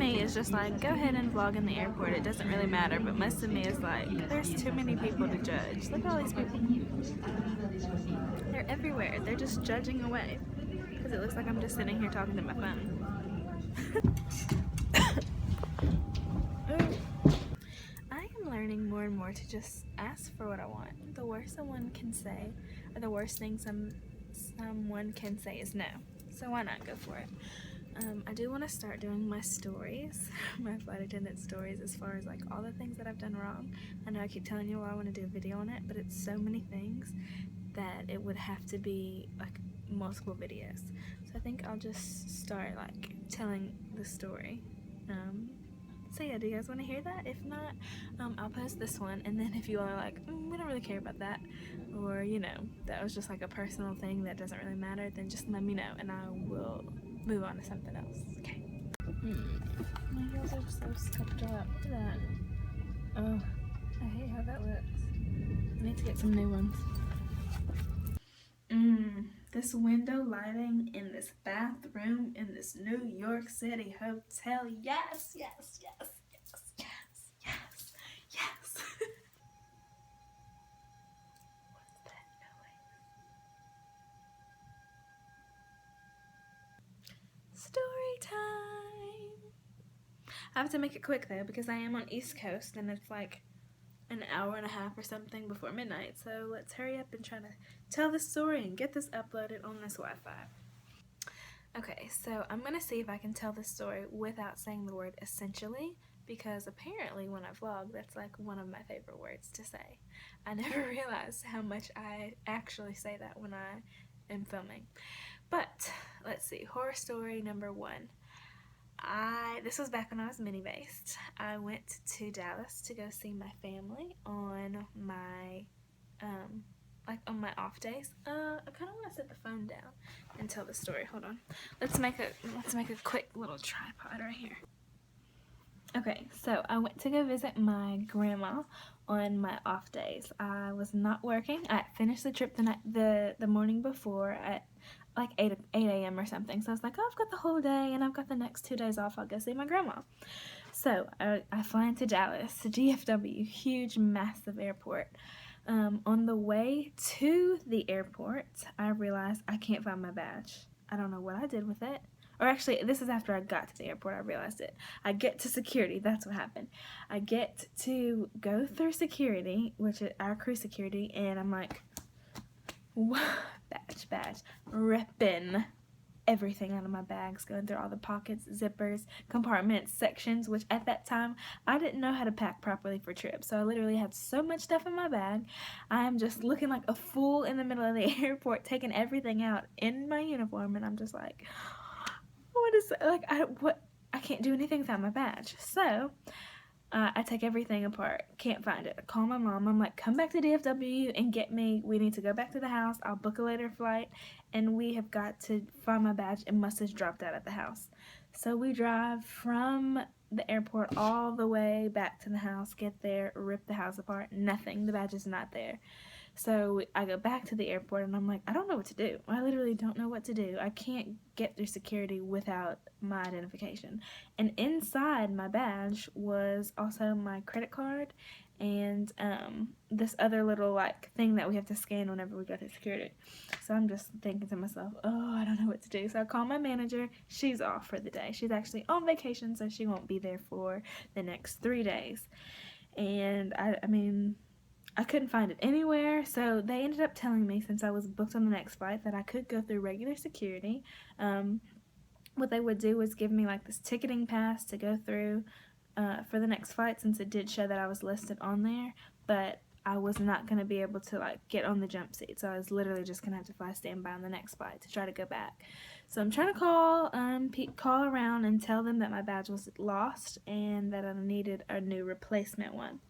me is just like, go ahead and vlog in the airport, it doesn't really matter, but most of me is like, there's too many people to judge. Look at all these people. They're everywhere. They're just judging away because it looks like I'm just sitting here talking to my phone. I am learning more and more to just ask for what I want. The worst someone can say, or the worst thing someone can say is no. So why not go for it? I do want to start doing my stories, my flight attendant stories, as far as like all the things that I've done wrong. I know I keep telling you I want to do a video on it, but it's so many things that it would have to be like multiple videos. So I think I'll just start like telling the story. So yeah, do you guys want to hear that? If not, I'll post this one, and then if you all are like, we don't really care about that, or you know, that was just like a personal thing that doesn't really matter, then just let me know and I will move on to something else. Okay. My heels are so scuffed up. Look at that. Oh, I hate how that looks. I need to get some new ones. This window lighting in this bathroom in this New York City hotel. Yes, yes, yes, yes, yes, yes, yes. What's that noise? Story time. I have to make it quick though because I am on East Coast and it's like an hour and a half or something before midnight, so let's hurry up and try to tell this story and get this uploaded on this Wi-Fi. Okay, so I'm gonna see if I can tell this story without saying the word essentially, because apparently when I vlog, that's like one of my favorite words to say. I never realized how much I actually say that when I am filming. But let's see, horror story number 1. This was back when I was mini-based. I went to Dallas to go see my family on my on my off days. I kind of want to set the phone down and tell the story. Hold on. Let's make a quick little tripod right here. Okay, so I went to go visit my grandma on my off days. I was not working. I finished the trip the morning before at like 8 a.m. or something. So I was like, oh, I've got the whole day and I've got the next 2 days off. I'll go see my grandma. So I fly into Dallas, DFW, huge, massive airport. On the way to the airport, I realized I can't find my badge. I don't know what I did with it. Or actually, this is after I got to the airport, I realized it. I get to security, that's what happened. I get to go through security, which is our crew security, and I'm like, what? Badge, ripping everything out of my bags, going through all the pockets, zippers, compartments, sections, which at that time, I didn't know how to pack properly for trips, so I literally had so much stuff in my bag. I'm just looking like a fool in the middle of the airport, taking everything out in my uniform, and I'm just like, what is, like, I can't do anything without my badge. So I take everything apart, can't find it. I call my mom, I'm like, come back to DFW and get me, we need to go back to the house, I'll book a later flight, and we have got to find my badge. It must have dropped out at the house. So we drive from the airport all the way back to the house, get there, rip the house apart, nothing, the badge is not there. So I go back to the airport and I'm like, I don't know what to do. I literally don't know what to do. I can't get through security without my identification. And inside my badge was also my credit card and this other little like thing that we have to scan whenever we go through security. So I'm just thinking to myself, oh, I don't know what to do. So I call my manager. She's off for the day. She's actually on vacation, so she won't be there for the next 3 days. And I mean, I couldn't find it anywhere, so they ended up telling me, since I was booked on the next flight, that I could go through regular security. What they would do was give me like this ticketing pass to go through for the next flight, since it did show that I was listed on there, but I was not going to be able to like get on the jump seat, so I was literally just going to have to fly standby on the next flight to try to go back. So I'm trying to call around and tell them that my badge was lost and that I needed a new replacement one.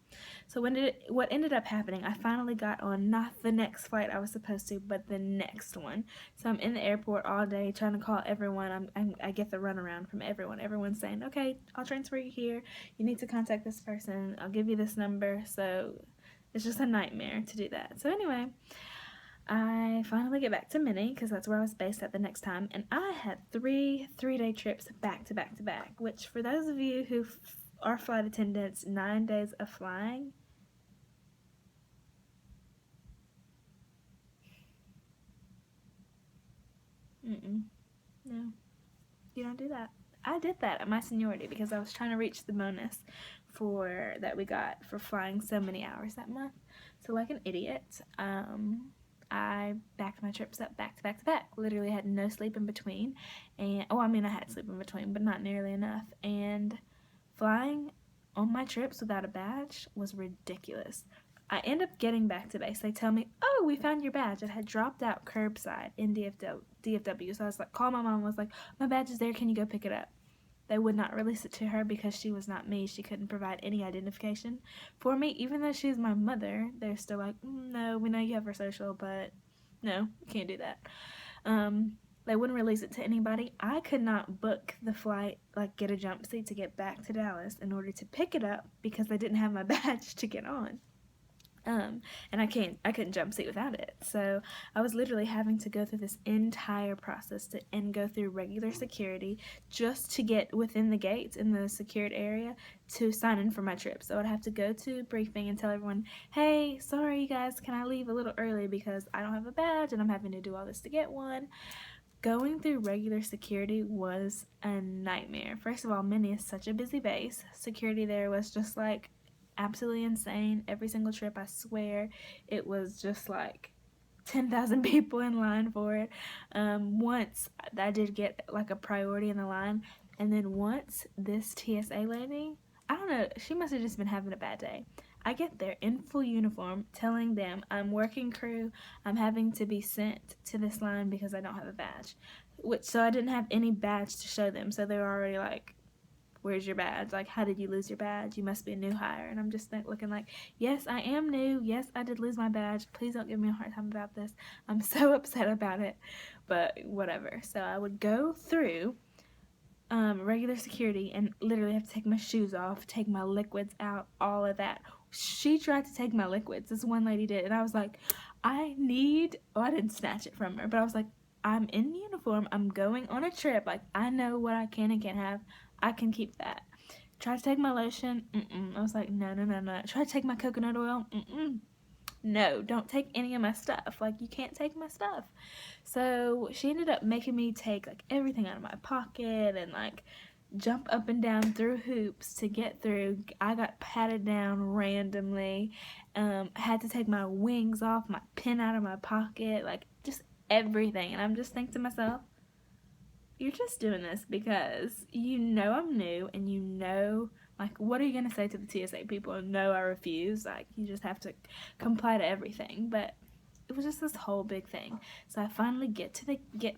So what ended up happening, I finally got on not the next flight I was supposed to, but the next one. So I'm in the airport all day trying to call everyone. I get the runaround from everyone. Everyone's saying, okay, I'll transfer you here. You need to contact this person. I'll give you this number. So it's just a nightmare to do that. So anyway, I finally get back to Minnie because that's where I was based at the next time, and I had three-day trips back to back to back, which for those of you who are flight attendants, 9 days of flying. No, you don't do that. I did that at my seniority because I was trying to reach the bonus for that we got for flying so many hours that month. So like an idiot, I backed my trips up back to back to back. Literally had no sleep in between, and I had sleep in between, but not nearly enough. And flying on my trips without a badge was ridiculous. I end up getting back to base. They tell me, "Oh, we found your badge." It had dropped out curbside in DFW. So I was like, call my mom. Was like, "My badge is there. Can you go pick it up?" They would not release it to her because she was not me. She couldn't provide any identification for me, even though she's my mother. They're still like, "No, we know you have her social, but no, we can't do that." They wouldn't release it to anybody. I could not book the flight, like get a jump seat to get back to Dallas in order to pick it up because they didn't have my badge to get on. And I couldn't jump seat without it. So I was literally having to go through this entire process and go through regular security just to get within the gates in the secured area to sign in for my trip. So I'd have to go to briefing and tell everyone, "Hey, sorry you guys, can I leave a little early because I don't have a badge and I'm having to do all this to get one." Going through regular security was a nightmare. First of all, Minnie is such a busy base. Security there was just like absolutely insane. Every single trip, I swear, it was just like 10,000 people in line for it. Once I did get like a priority in the line, and then once this TSA lady, I don't know, she must have just been having a bad day. I get there in full uniform telling them I'm working crew, I'm having to be sent to this line because I don't have a badge. So I didn't have any badge to show them, so they were already like, "Where's your badge? Like, how did you lose your badge? You must be a new hire." And I'm just looking like, yes, I am new. Yes, I did lose my badge. Please don't give me a hard time about this. I'm so upset about it, but whatever. So I would go through regular security and literally have to take my shoes off, take my liquids out, all of that. She tried to take my liquids. This one lady did, and I was like, I didn't snatch it from her, but I was like, I'm in uniform. I'm going on a trip. Like, I know what I can and can't have. I can keep that. Try to take my lotion. I was like, no. Try to take my coconut oil. No, don't take any of my stuff. Like, you can't take my stuff. So she ended up making me take like everything out of my pocket and like jump up and down through hoops to get through. I got patted down randomly. Had to take my wings off, my pen out of my pocket, like just everything. And I'm just thinking to myself, you're just doing this because you know I'm new and you know, like, what are you going to say to the TSA people? No, I refuse. Like, you just have to comply to everything. But it was just this whole big thing. So I finally get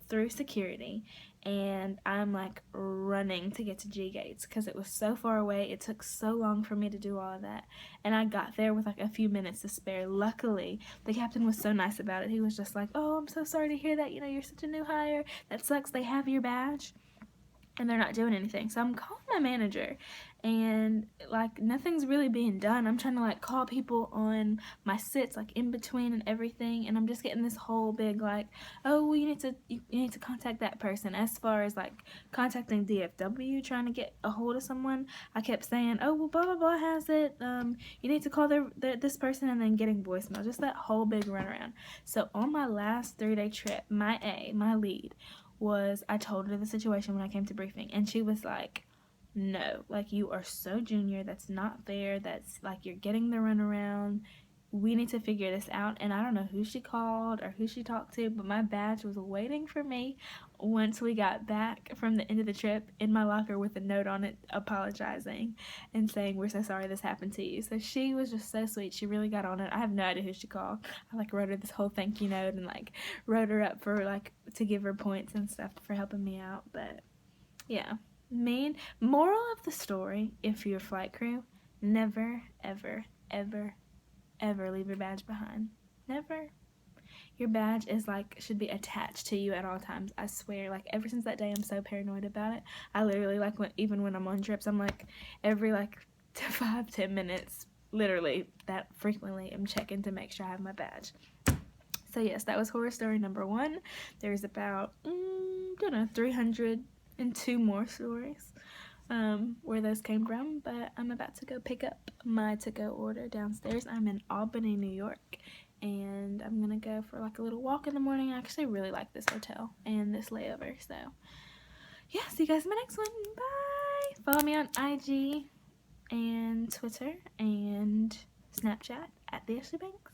through security, and I'm like running to get to G gates because it was so far away. It took so long for me to do all of that, and I got there with like a few minutes to spare. Luckily, the captain was so nice about it. He was just like, "Oh, I'm so sorry to hear that. You know, you're such a new hire. That sucks. They have your badge and they're not doing anything." So I'm calling my manager, and like nothing's really being done. I'm trying to like call people on my sits, like in between and everything, and I'm just getting this whole big like, "Oh, well, you need to contact that person." As far as like contacting DFW, trying to get a hold of someone, I kept saying, "Oh, well, blah blah blah has it. You need to call this person," and then getting voicemail. Just that whole big runaround. So on my last 3-day trip, my lead, I told her the situation when I came to briefing, and she was like, "No, like, you are so junior, that's not fair, that's like you're getting the runaround, we need to figure this out." And I don't know who she called or who she talked to, but my badge was waiting for me once we got back from the end of the trip in my locker with a note on it apologizing and saying, "We're so sorry this happened to you." So she was just so sweet. She really got on it. I have no idea who she called. I like wrote her this whole thank you note and like wrote her up for like to give her points and stuff for helping me out. But yeah, moral of the story, if you're a flight crew, never ever ever ever leave your badge behind. Never. Your badge is like should be attached to you at all times. I swear, like ever since that day, I'm so paranoid about it. I literally like even when I'm on trips, I'm like every like 5-10 minutes, literally that frequently, I'm checking to make sure I have my badge. So yes, that was horror story number 1. There's about, 302 more stories where those came from, but I'm about to go pick up my to-go order downstairs. I'm in Albany, New York, and I'm gonna go for like a little walk in the morning. I actually really like this hotel and this layover, so yeah, see you guys in my next one. Bye! Follow me on IG and Twitter and Snapchat at the Ashley Banks.